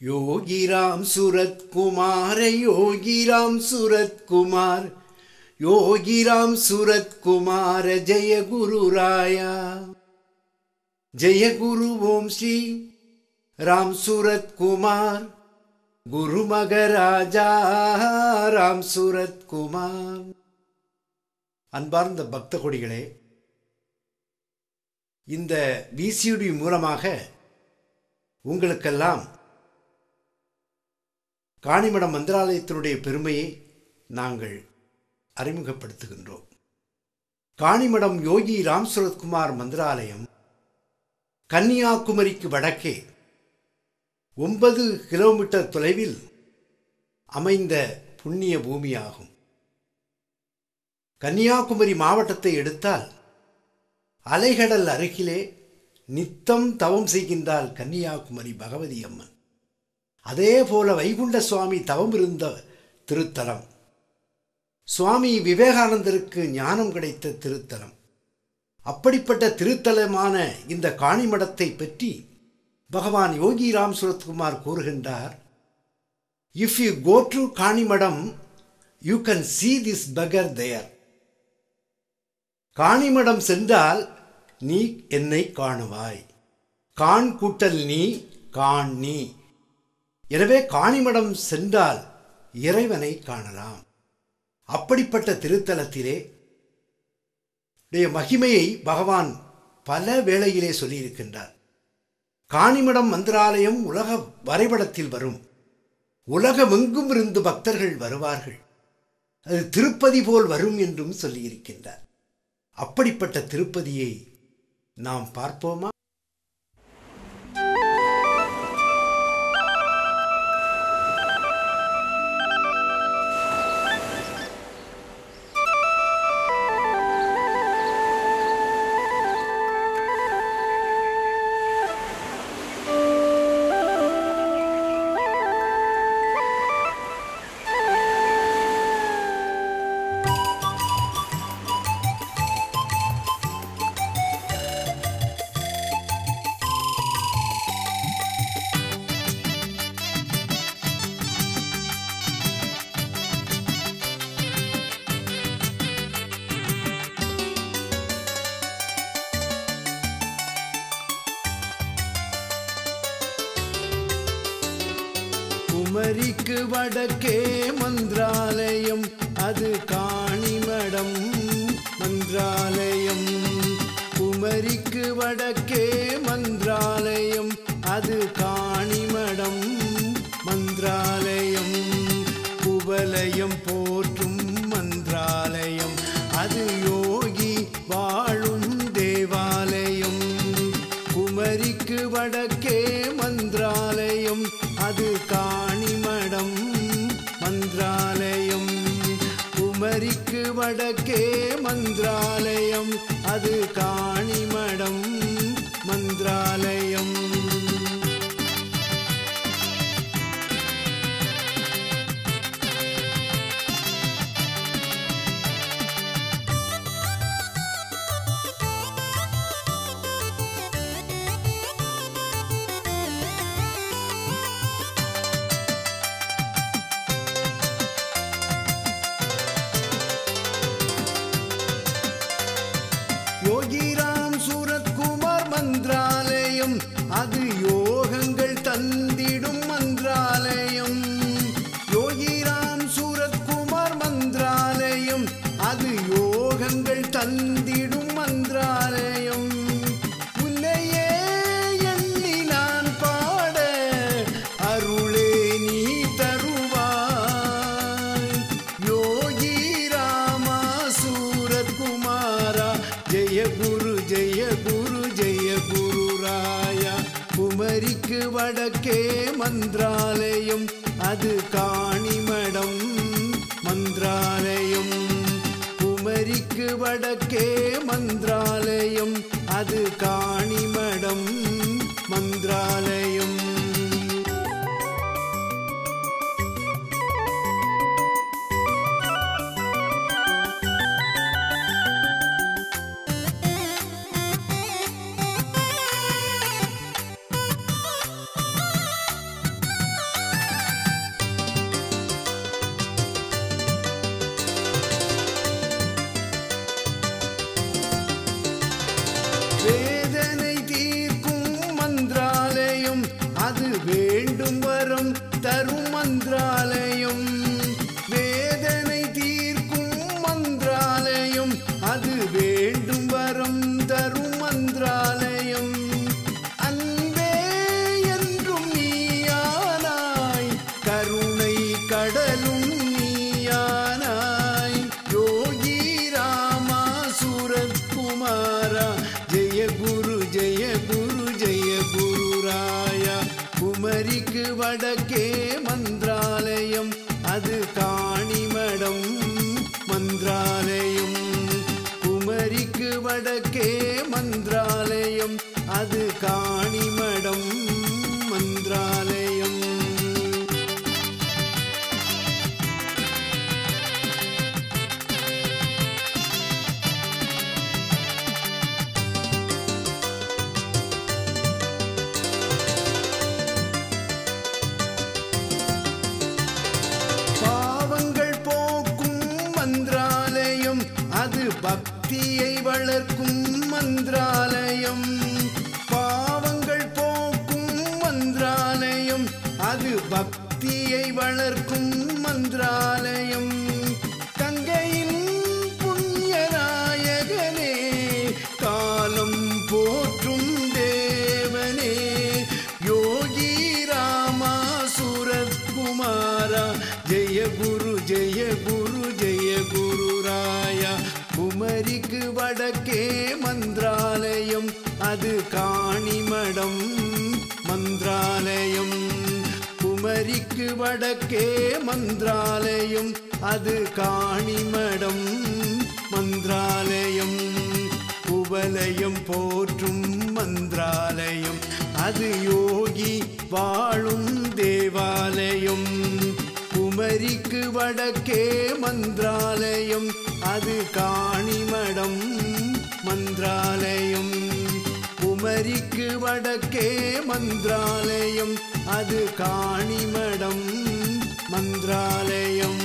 योगीराम सूरत कुमार योगीराम सूरत कुमार योगीराम सूरत कुमार जय गुरु राया जय गुरु ओम श्री राम सूरत कुमार गुरु मगराजा राम सूरत कुमार அன்பார்ந்த பக்த கொடிகளே, இந்த விசிடி மூலமாக உங்களுக்கெல்லாம் காணிமடம் மந்திராலயத்தினுடைய பெருமையை நாங்கள் அறிமுகப்படுத்துகின்றோம். காணிமடம் யோகி ராம் சூரத் குமார் மந்திராலயம் கன்னியாகுமரிக்கு வடக்கே 9 கிலோமீட்டர் தொலைவில் அமைந்த புண்ணிய பூமியாகும். கன்னியாகுமரி மாவட்டத்தை எடுத்தால் அலைகடல் அருகிலே நித்தம் தவம் செய்கின்றாள் கன்னியாகுமரி பகவதி அம்மன். அதே போல வைகுண்ட சுவாமி தவம் இருந்த திருத்தலம், சுவாமி விவேகானந்தருக்கு ஞானம் கிடைத்த திருத்தலம். அப்படிப்பட்ட திருத்தலமான இந்த காணிமடத்தை பற்றி பகவான் யோகி ராம் சூரத் குமார் கூறுகின்றார். If you go to Kanimadam you can see this beggar there. Kanimadam சென்றால் நீ என்னை காணுவாய். காண் கூட்டல் நீ, காண் நீ. எனவே காணிமடம் சென்றால் இறைவனை காணலாம். அப்படிப்பட்ட திருத்தலத்திலே மகிமையை பகவான் பல வேளையிலே சொல்லியிருக்கின்றார். காணிமடம் மந்திராலயம் உலக வரைபடத்தில் வரும். உலகமெங்கும் இருந்து பக்தர்கள் வருவார்கள். அது திருப்பதி போல் வரும் என்றும் சொல்லியிருக்கின்றார். அப்படிப்பட்ட திருப்பதியை நாம் பார்ப்போமா? குமரிக்கு வடக்கே மந்திராலயம், அது காணிமடம் மந்திராலயம். குமரிக்கு வடக்கே மந்திராலயம், அது காணிமடம் மந்திராலயம். குவலயம் போற்றும் மந்திராலயம், அது யோகி வாழும் தேவாலயம். குமரிக்கு வடக்கே மந்திராலயம், அது காணிமடம் மந்திராலயம். குமரிக்கு வடக்கே மந்திராலயம், அது காணிமடம் மந்திராலயம். யோகிராம் சூரத் குமார் மந்திராலயம், அது யோகங்கள் தந்திடும் மந்திராலயம். யோகிராம் சூரத் குமார் மந்திராலயம், அது யோகங்கள் தந்திடும் மந்திராலயம். உன்னையே எண்ணி நான் பாட அருளே நீ தருவாய். யோகி ராமா சூரத் குமாரா ஜெய குரு ஜெய குரு ஜெய குரு ராயா. குமரிக்கு வடக்கே மந்திராலயம், அது காணிமடம் மந்திராலயம். குமரிக்கு வடக்கே மந்திராலயம், அது காணிமடம் மந்திராலயம். வேண்டும் வரம் தரும் மந்திராலயம், வேதனை தீர்க்கும் மந்திராலயம், அது வேண்டும் வரம் தரும் மந்திராலயம். அன்பே என்றும் நீயானாய், கருணை கடலும் நீயானாய். யோகி ராமா சூரத்குமாரா, ஜெய குரு ஜெய குரு ஜெய குரு ராயா. குமரிக்கு வடக்கே மந்திராலயம், அது காணிமடம் மந்திராலயம். குமரிக்கு வடக்கே மந்திராலயம், அது காணிமடம் மந்திராலயம். பாவங்கள் போக்கும் மந்திராலயம், அது பக்தியை வளர்க்கும் மந்திராலயம். பாவங்கள் போக்கும் மந்திராலயம், அது பக்தியை வளர்க்கும் மந்திராலயம். கங்கையின் புண்ணியநாயகனே, காலம் போற்றும் தேவனே, யோகி ராமா சூரத்குமாரா, ஜெய குரு ஜெய குரு ஜெய குரு ராயா. குமரிக்கு வடக்கே மந்திராலயம், அது காணிமடம் மந்திராலயம். குமரிக்கு வடக்கே மந்திராலயம், அது காணிமடம் மந்திராலயம். குவலயம் போற்றும் மந்திராலயம், அது யோகி வாழும் தேவாலயம். குமரிக்கு வடக்கே மந்திராலயம், அது காணிமடம் மந்திராலயம். குமரிக்கு வடக்கே மந்திராலயம், அது காணிமடம் மந்திராலயம்.